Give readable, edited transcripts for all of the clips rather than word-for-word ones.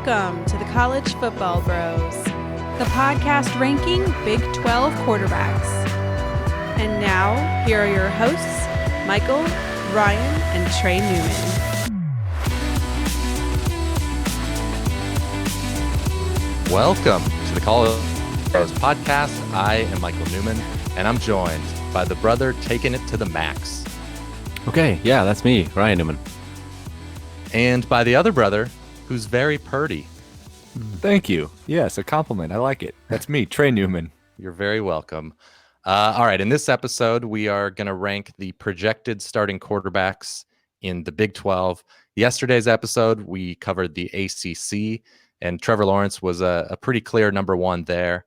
Welcome to the College Football Bros, the podcast ranking Big 12 quarterbacks. And now, here are your hosts, Michael, Ryan, and Trey Newman. Welcome to the College Bros podcast. I am Michael Newman, and I'm joined by the brother taking it to the max. Okay, yeah, that's me, Ryan Newman. And by the other brother, who's very purdy. Thank you. Yes, a compliment. I like it. That's me, Trey Newman. You're very welcome. All right, in this episode, we are going to rank the projected starting quarterbacks in the Big 12. Yesterday's episode, we covered the ACC, and Trevor Lawrence was a pretty clear number one there.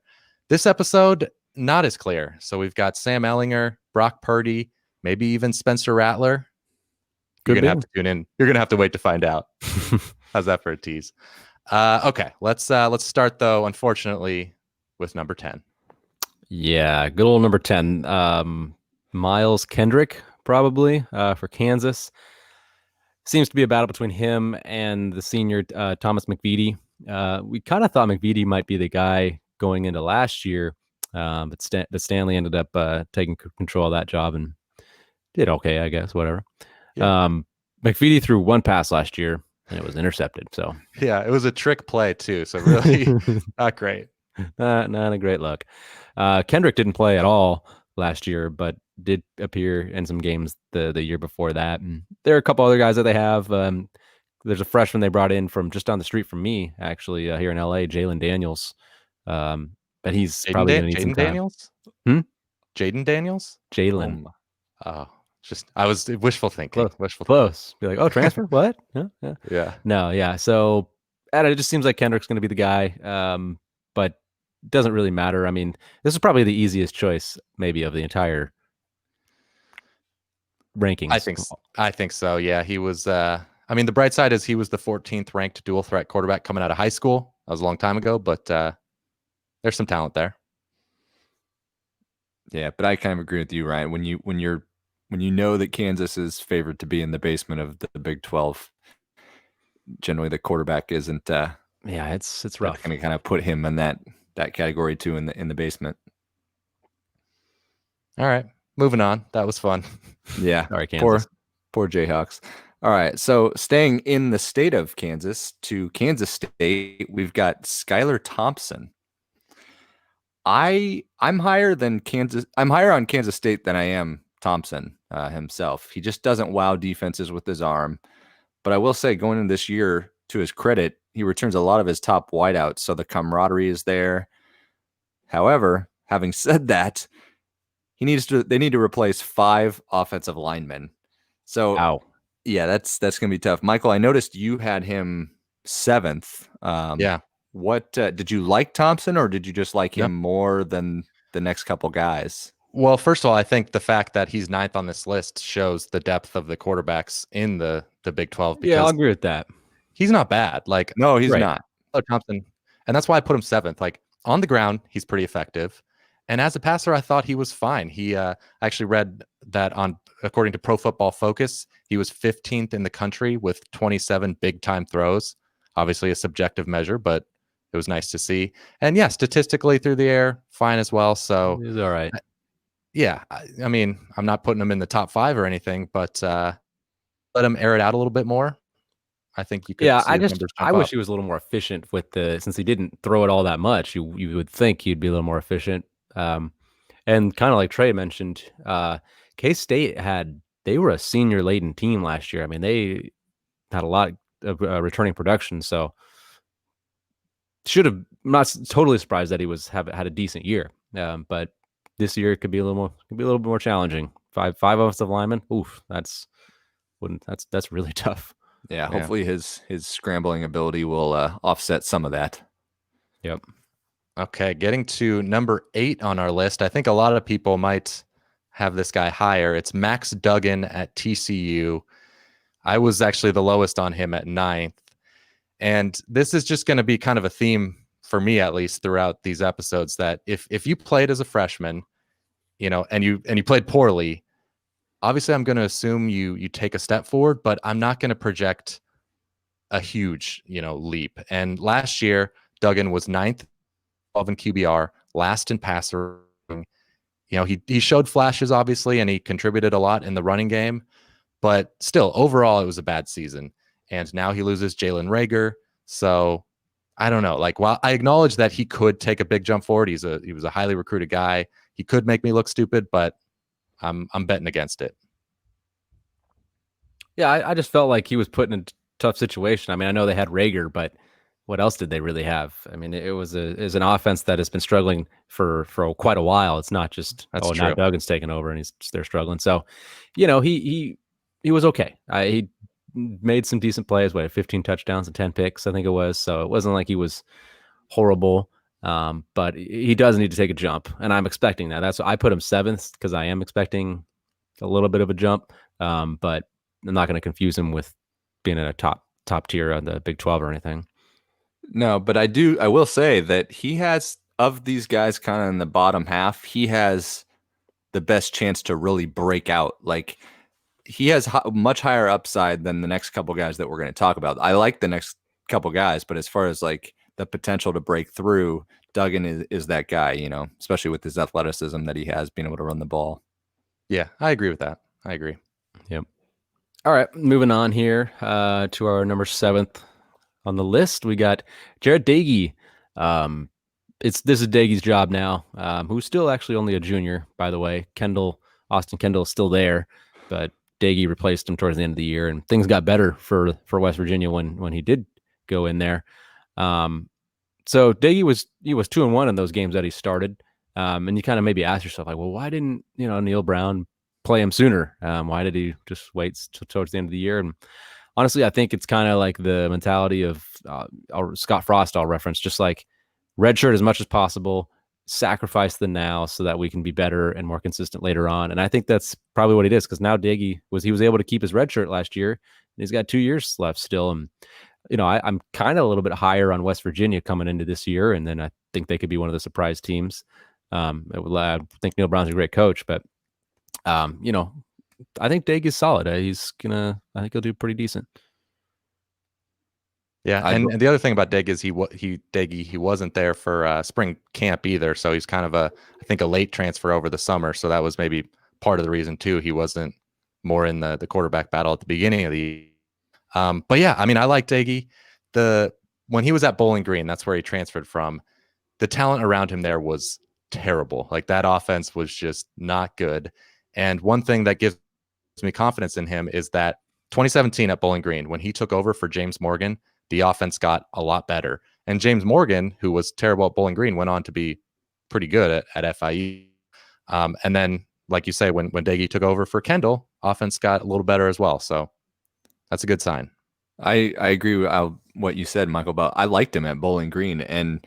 This episode, not as clear. So we've got Sam Ehlinger, Brock Purdy, maybe even Spencer Rattler. You're going to have to tune in. You're going to have to wait to find out. How's that for a tease? Okay, let's start, though, unfortunately, with number 10. Yeah, good old number 10. Miles Kendrick, probably, for Kansas. Seems to be a battle between him and the senior Thomas McVitie. We kind of thought McVitie might be the guy going into last year, but Stanley ended up taking control of that job and did okay, I guess, whatever. Yeah. McVitie threw one pass last year, and it was intercepted. So yeah, it was a trick play too. So really not great. Not a great look. Kendrick didn't play at all last year, but did appear in some games the year before that. And there are a couple other guys that they have. There's a freshman they brought in from just down the street from me, actually, here in LA, Jalen Daniels. But he's probably going to need some time. Daniels? Jaden Daniels? Jalen. Oh. I was wishful thinking. Close. Be like, oh, transfer? What? Yeah. No, yeah. So it just seems like Kendrick's going to be the guy, but it doesn't really matter. I mean, this is probably the easiest choice, maybe, of the entire rankings. I think so. Yeah, he was. The bright side is he was the 14th ranked dual threat quarterback coming out of high school. That was a long time ago, but there's some talent there. Yeah, but I kind of agree with you, Ryan. When you know that Kansas is favored to be in the basement of the Big 12, generally the quarterback isn't. It's rough. Going to kind of put him in that category too in the basement. All right, moving on. That was fun. Yeah, all right, Kansas. Poor Jayhawks. All right, so staying in the state of Kansas to Kansas State, we've got Skylar Thompson. I'm higher on Kansas State than I am Thompson himself. He just doesn't wow defenses with his arm. But I will say, going into this year, to his credit, he returns a lot of his top wideouts, so the camaraderie is there. However, having said that, they need to replace 5 offensive linemen. So, yeah, that's going to be tough. Michael, I noticed you had him 7th. Yeah. What did you like Thompson, or did you just like him more than the next couple guys? Well, first of all, I think the fact that he's 9th on this list shows the depth of the quarterbacks in the Big 12. Yeah, I'll agree with that. He's not bad. No, he's not. Thompson, and that's why I put him 7th. On the ground, he's pretty effective, and as a passer, I thought he was fine. He actually read that according to Pro Football Focus, he was 15th in the country with 27 big time throws. Obviously, a subjective measure, but it was nice to see. And yeah, statistically through the air, fine as well. So he's all right. Yeah, I mean, I'm not putting him in the top 5 or anything, but let him air it out a little bit more. I think you could. Yeah, I wish he was a little more efficient since he didn't throw it all that much. You would think he'd be a little more efficient. And kind of like Trey mentioned, K-State they were a senior laden team last year. I mean, they had a lot of returning production, so I'm not totally surprised that he had a decent year. But this year it could be a little bit more challenging. Five offensive linemen. Oof, that's really tough. Yeah, hopefully his scrambling ability will offset some of that. Yep. Okay, getting to number 8 on our list. I think a lot of people might have this guy higher. It's Max Duggan at TCU. I was actually the lowest on him at 9th. And this is just going to be kind of a theme for me, at least throughout these episodes, that if you played as a freshman, and you played poorly, obviously I'm going to assume you take a step forward, but I'm not going to project a huge, leap. And last year, Duggan was ninth in QBR, last in passer. He showed flashes, obviously, and he contributed a lot in the running game. But still, overall, it was a bad season. And now he loses Jalen Reagor. So I don't know. Like, while I acknowledge that he could take a big jump forward, he was a highly recruited guy. He could make me look stupid, but I'm betting against it. Yeah, I just felt like he was put in a tough situation. I mean, I know they had Rager, but what else did they really have? I mean, it was an offense that has been struggling for quite a while. It's not just That's now true. Duggan's taken over and they're struggling. So, he was okay. He made some decent plays. 15 touchdowns and 10 picks, I think it was. So it wasn't like he was horrible. But he does need to take a jump, and I'm expecting that. That's why I put him seventh, because I am expecting a little bit of a jump. But I'm not going to confuse him with being in a top tier on the Big 12 or anything. No, but I will say that he has, of these guys kind of in the bottom half, he has the best chance to really break out. Like, he has much higher upside than the next couple guys that we're going to talk about. I like the next couple guys, but as far as like the potential to break through, Duggan is that guy, especially with his athleticism that he has, being able to run the ball. Yeah, I agree with that. I agree. Yep. All right, moving on here to our number 7th on the list. We got Jared Dagey. This is Dagey's job now, who's still actually only a junior, by the way. Austin Kendall is still there, but Dagey replaced him towards the end of the year, and things got better for West Virginia when he did go in there. So Dagey was 2-1 in those games that he started, and you kind of maybe ask yourself, like, well, why didn't Neil Brown play him sooner? Why did he just wait towards the end of the year? And honestly, I think it's kind of like the mentality of Scott Frost. I'll reference, just like redshirt as much as possible, sacrifice the now so that we can be better and more consistent later on. And I think that's probably what it is, because now Dagey was able to keep his redshirt last year, and he's got 2 years left still. And I'm kind of a little bit higher on West Virginia coming into this year, and then I think they could be one of the surprise teams. I think Neil Brown's a great coach, but I think Dagey's solid. I think he'll do pretty decent. Yeah, and the other thing about Dagey is he wasn't there for spring camp either, so he's kind of I think a late transfer over the summer, so that was maybe part of the reason too. He wasn't more in the quarterback battle at the beginning of the year. But yeah, I mean, I like Dagey. When he was at Bowling Green, that's where he transferred from. The talent around him there was terrible. Like, that offense was just not good. And one thing that gives me confidence in him is that 2017 at Bowling Green, when he took over for James Morgan, the offense got a lot better. And James Morgan, who was terrible at Bowling Green, went on to be pretty good at FIU. And then, like you say, when Dagey took over for Kendall, offense got a little better as well. So that's a good sign. I agree with what you said, Michael, but I liked him at Bowling Green. And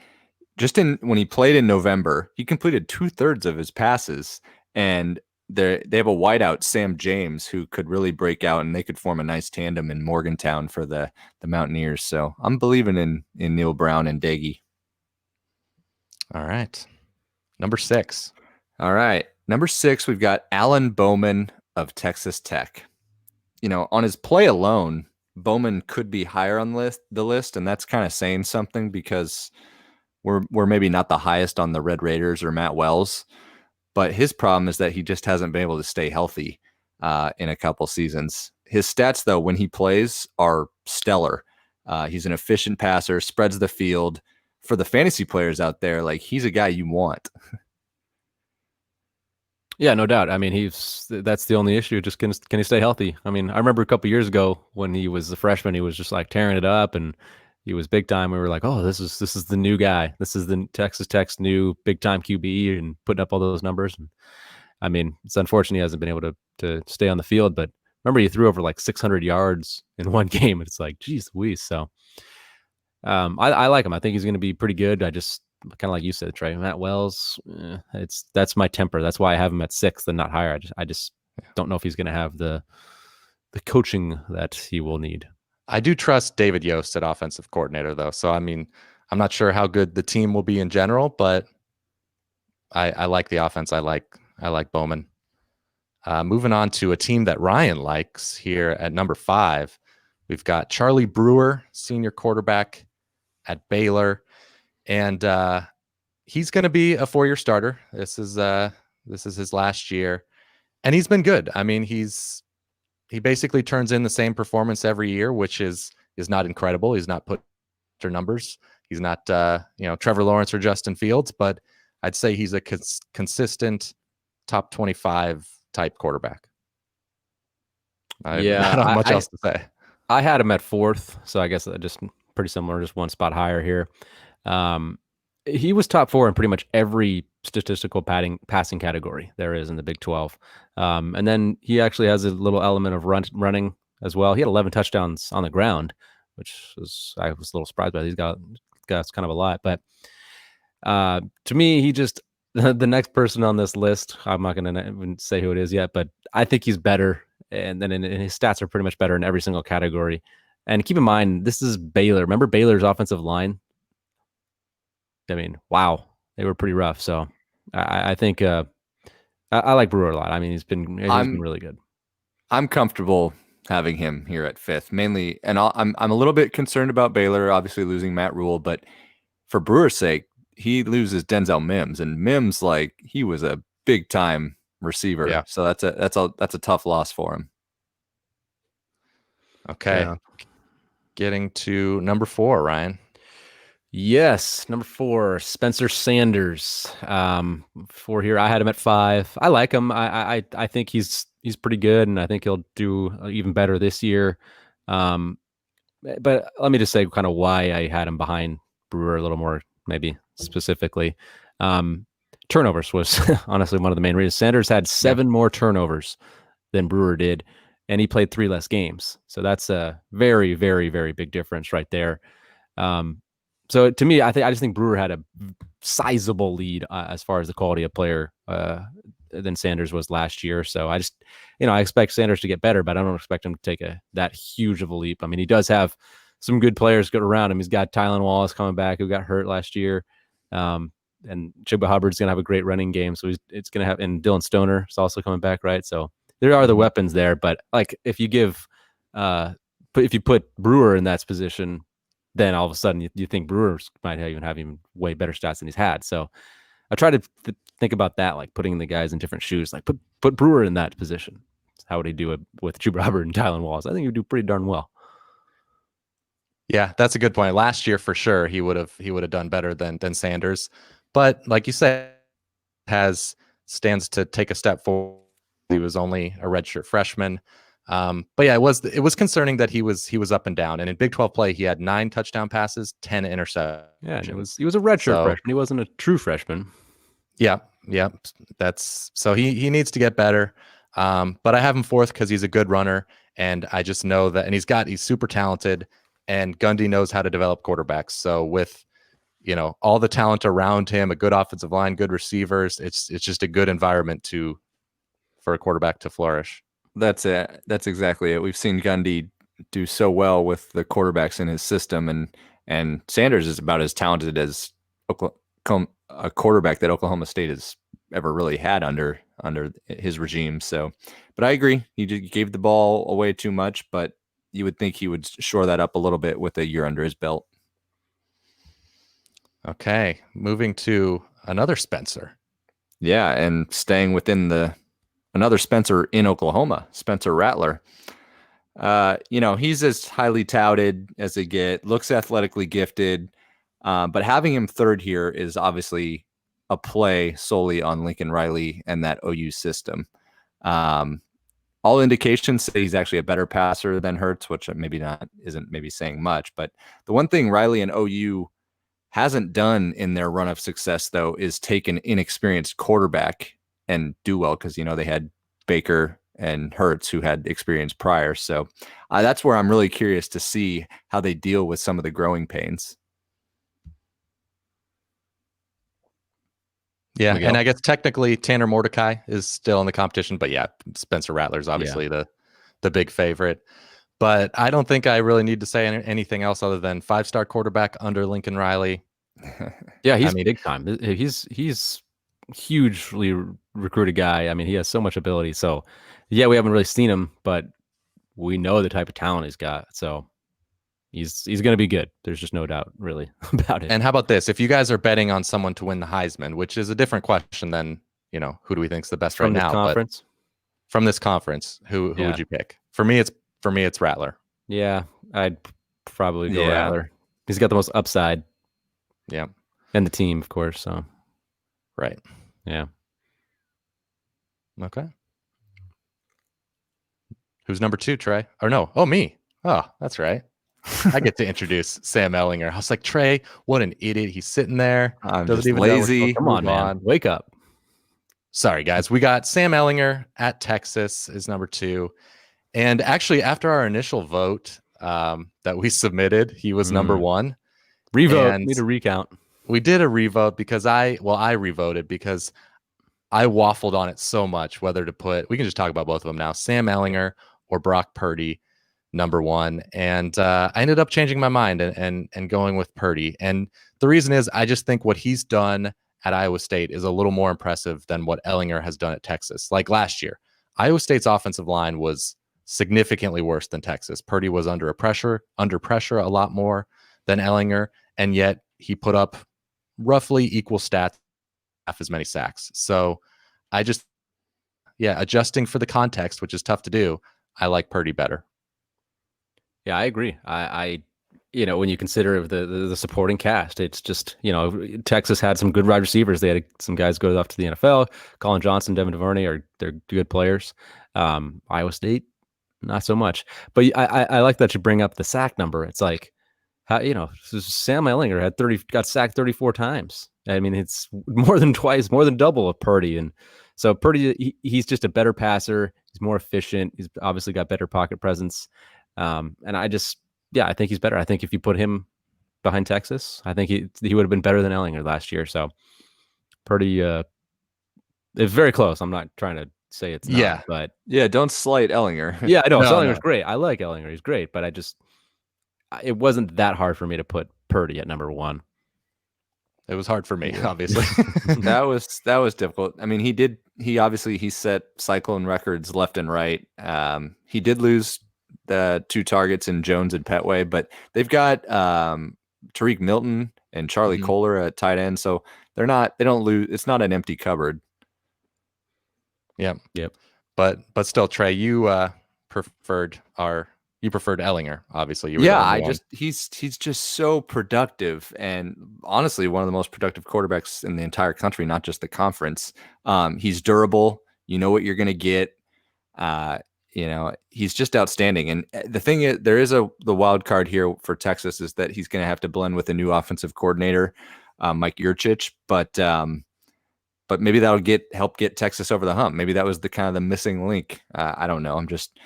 just when he played in November, he completed 2/3 of his passes. And they have a wideout, Sam James, who could really break out, and they could form a nice tandem in Morgantown for the Mountaineers. So I'm believing in Neil Brown and Dagey. All right. Number 6. All right. Number 6, we've got Alan Bowman of Texas Tech. On his play alone, Bowman could be higher on the list, and that's kind of saying something, because we're maybe not the highest on the Red Raiders or Matt Wells, but his problem is that he just hasn't been able to stay healthy in a couple seasons. His stats, though, when he plays, are stellar. He's an efficient passer, spreads the field. For the fantasy players out there, like, he's a guy you want. Yeah, no doubt. I mean, that's the only issue. Just can he stay healthy? I mean, I remember a couple years ago when he was a freshman, he was just like tearing it up, and he was big time. We were like, oh, this is the new guy. This is the Texas Tech's new big time QB, and putting up all those numbers. And I mean, it's unfortunate he hasn't been able to stay on the field, but remember, he threw over like 600 yards in one game. It's like, geez Louise. So I like him. I think he's going to be pretty good. I just, kind of like you said, Trey, Matt Wells, that's my temper. That's why I have him at 6th and not higher. I just don't know if he's going to have the coaching that he will need. I do trust David Yost at offensive coordinator, though. So, I mean, I'm not sure how good the team will be in general, but I like the offense. I like Bowman. Moving on to a team that Ryan likes here at number 5, We've got Charlie Brewer, senior quarterback at Baylor, and he's going to be a 4-year starter. This is his last year, and he's been good. I mean, he basically turns in the same performance every year, which is not incredible. He's not put their numbers. He's not Trevor Lawrence or Justin Fields, but I'd say he's a consistent top 25 type quarterback. I don't have much else to say. I had him at 4th, so I guess just pretty similar, just one spot higher here. He was top 4 in pretty much every statistical passing category there is in the Big 12. And then he actually has a little element of running as well. He had 11 touchdowns on the ground, which I was a little surprised by. He's got kind of a lot. But to me, he just the next person on this list, I'm not going to say who it is yet, but I think he's better. And then his stats are pretty much better in every single category. And keep in mind, this is Baylor. Remember Baylor's offensive line? I mean, wow, they were pretty rough. So I think I like Brewer a lot. I mean, he's been really good. I'm comfortable having him here at 5th, mainly, and I'm a little bit concerned about Baylor, obviously losing Matt Rule, but for Brewer's sake, he loses Denzel Mims, and Mims, like, he was a big time receiver. Yeah. So that's a tough loss for him. Okay. Yeah. Getting to number 4, Ryan. Yes, number 4, Spencer Sanders. For here, I had him at 5. I like him. I think he's pretty good, and I think he'll do even better this year. But let me just say kind of why I had him behind Brewer a little more, maybe specifically. Turnovers was honestly one of the main reasons. Sanders had 7 more turnovers than Brewer did, and he played 3 less games. So that's a very, very, very big difference right there. So to me, I just think Brewer had a sizable lead as far as the quality of player than Sanders was last year. So I just, I expect Sanders to get better, but I don't expect him to take that huge of a leap. I mean, he does have some good players go around him. He's got Tylan Wallace coming back, who got hurt last year. And Chuba Hubbard's going to have a great running game. So it's going to have, and Dylan Stoner is also coming back, right? So there are the weapons there, but like if you put Brewer in that position, then all of a sudden you think Brewer might even have way better stats than he's had. So I try to think about that, like putting the guys in different shoes, like put Brewer in that position. How would he do it with Chuba Hubbard and Tylan Wallace? I think he would do pretty darn well. Yeah, that's a good point. Last year, for sure, he would have done better than Sanders. But like you said, stands to take a step forward. He was only a redshirt freshman. But yeah, it was concerning that he was up and down. And in Big 12 play, he had 9 touchdown passes, 10 interceptions. Yeah, he was a redshirt freshman. He wasn't a true freshman. Yeah. That's so he needs to get better. But I have him 4th because he's a good runner, and I just know that, and he's super talented, and Gundy knows how to develop quarterbacks. So with all the talent around him, a good offensive line, good receivers, it's just a good environment for a quarterback to flourish. That's it. That's exactly it. We've seen Gundy do so well with the quarterbacks in his system, and Sanders is about as talented as a quarterback that Oklahoma State has ever really had under his regime. So, but I agree. He gave the ball away too much, but you would think he would shore that up a little bit with a year under his belt. Okay, moving to another Spencer. Yeah, and staying within another Spencer in Oklahoma, Spencer Rattler. He's as highly touted as they get, looks athletically gifted, but having him 3rd here is obviously a play solely on Lincoln Riley and that OU system. All indications say he's actually a better passer than Hurts, which isn't maybe saying much. But the one thing Riley and OU hasn't done in their run of success, though, is take an inexperienced quarterback and do well, because they had Baker and Hurts, who had experience prior. So that's where I'm really curious to see how they deal with some of the growing pains. Yeah, and I guess technically Tanner Mordecai is still in the competition, but yeah, Spencer Rattler is obviously the big favorite. But I don't think I really need to say anything else other than 5-star quarterback under Lincoln Riley. Yeah, he's big time. He's hugely recruited guy. I mean, he has so much ability. So yeah, we haven't really seen him, but we know the type of talent he's got. So he's going to be good. There's just no doubt really about it. And how about this? If you guys are betting on someone to win the Heisman, which is a different question than, who do we think is the best From right this now? conference, But from this conference, who Yeah. would you pick? For me, it's Rattler. yeah, I'd probably go Yeah. Rattler. He's got the most upside. Yeah. And the team, of course. So Right. yeah. Okay. Who's number 2, Trey? Or no? Oh, me. Oh, that's right. I get to introduce Sam Ellinger. I was like, Trey, what an idiot. He's sitting there. I'm Doesn't just even know we're supposed lazy. to Come on, move man. Wake up. Sorry, guys. We got Sam Ellinger at Texas is number 2. And actually, after our initial vote that we submitted, he was number 1. Revote. And Need a recount. we did a revote because I revoted because I waffled on it so much whether to put, we can just talk about both of them now, Sam Ellinger or Brock Purdy, number 1. And I ended up changing my mind and going with Purdy. And the reason is I just think what he's done at Iowa State is a little more impressive than what Ellinger has done at Texas. Like last year, Iowa State's offensive line was significantly worse than Texas. Purdy was under pressure a lot more than Ellinger, and yet he put up roughly equal stats, half as many sacks. So I just, adjusting for the context, which is tough to do, I like Purdy better. Yeah, I agree. I when you consider the supporting cast, it's just, Texas had some good wide receivers. They had some guys go off to the NFL. Colin Johnson, Devin DuVernay they're good players. Iowa State, not so much. But I like that you bring up the sack number. It's like, how, Sam Ellinger got sacked 34 times. I mean, it's more than double of Purdy. And so Purdy, he's just a better passer. He's more efficient. He's obviously got better pocket presence. And I think he's better. I think if you put him behind Texas, I think he would have been better than Ellinger last year. So Purdy, it's very close. I'm not trying to say it's not, but Yeah, don't slight Ellinger. yeah, I know. No, Ellinger's no. great. I like Ellinger. He's great, but it wasn't that hard for me to put Purdy at number 1. It was hard for me, obviously. that was difficult. I mean, he set cyclone records left and right. He did lose the 2 targets in Jones and Petway, but they've got Tariq Milton and Charlie Kohler at tight end, so they don't lose. It's not an empty cupboard. Yep. But still, Trey, you preferred Ellinger, obviously. He's just so productive, and honestly, one of the most productive quarterbacks in the entire country, not just the conference. He's durable. You know what you're going to get. He's just outstanding. And the thing is, there is the wild card here for Texas is that he's going to have to blend with a new offensive coordinator, Mike Yurcich. But maybe that'll help get Texas over the hump. Maybe that was the missing link. I don't know. I'm just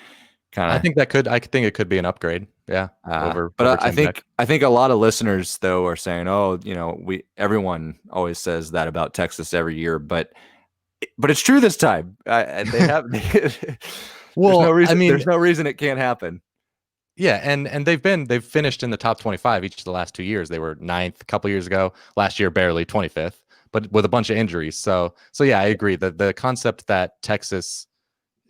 kind of. I think it could be an upgrade. Yeah. I think a lot of listeners though are saying, oh, everyone always says that about Texas every year, but it's true this time. They have. Well, there's no reason it can't happen. Yeah, and they've finished in the top 25 each of the last 2 years. They were 9th a couple years ago. Last year, barely 25th, but with a bunch of injuries. So yeah, I agree that the concept that Texas,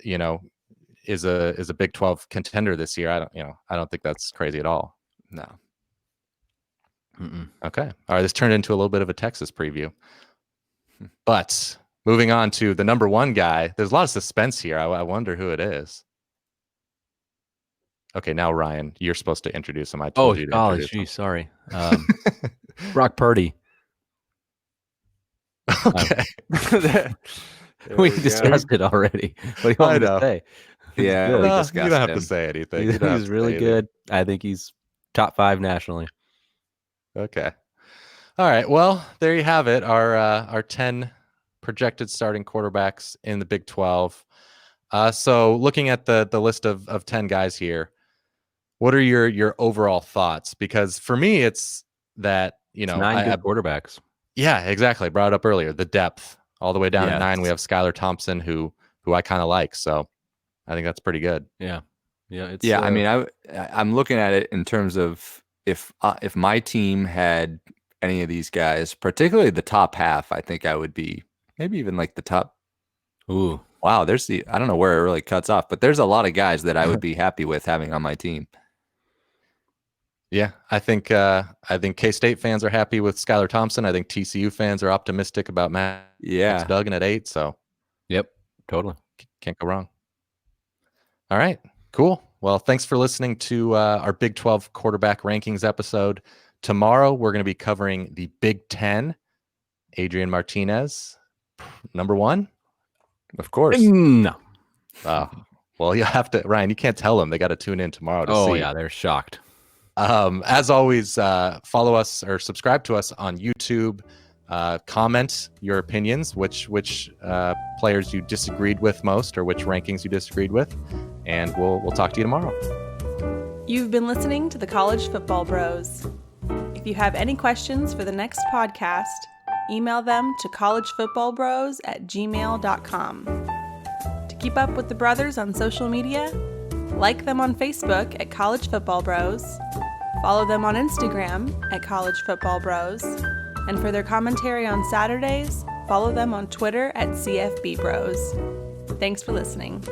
is a Big 12 contender this year. I don't think that's crazy at all. No. Okay. All right. This turned into a little bit of a Texas preview, but moving on to the number 1 guy. There's a lot of suspense here. I wonder who it is. Okay, now Ryan, you're supposed to introduce him. I told you to introduce him. Sorry. Brock Purdy. Okay. We discussed it already. What do you want me to say? Yeah, you don't have to say anything. He's really good. I think he's top 5 nationally. Okay. All right. Well, there you have it. Our 10 projected starting quarterbacks in the Big 12. So looking at the list of 10 guys here, what are your overall thoughts? Because for me, it's that, It's 9 good quarterbacks. Yeah, exactly. I brought it up earlier. The depth all the way down at 9. We have Skylar Thompson, who I kind of like. So I think that's pretty good. Yeah. I mean, I'm looking at it in terms of if my team had any of these guys, particularly the top half, I think I would be maybe even like the top Wow, I don't know where it really cuts off, but there's a lot of guys that I would be happy with having on my team. Yeah, I think K-State fans are happy with Skylar Thompson. I think TCU fans are optimistic about Max Yeah. Duggan at 8. So Yep, totally. can't go wrong. All right, cool. Well, thanks for listening to our Big 12 quarterback rankings episode. Tomorrow, we're going to be covering the Big 10. Adrian Martinez, number 1. Of course. No. Well, you have to, Ryan, you can't tell them. They got to tune in tomorrow to see. Oh, yeah, they're shocked. As always, follow us or subscribe to us on YouTube. Comment your opinions, which players you disagreed with most, or which rankings you disagreed with, and we'll talk to you tomorrow. You've been listening to the College Football Bros. If you have any questions for the next podcast, email them to collegefootballbros@gmail.com. To keep up with the brothers on social media, like them on Facebook at College Football Bros, follow them on Instagram at College Football Bros, and for their commentary on Saturdays, follow them on Twitter at CFB Bros. Thanks for listening.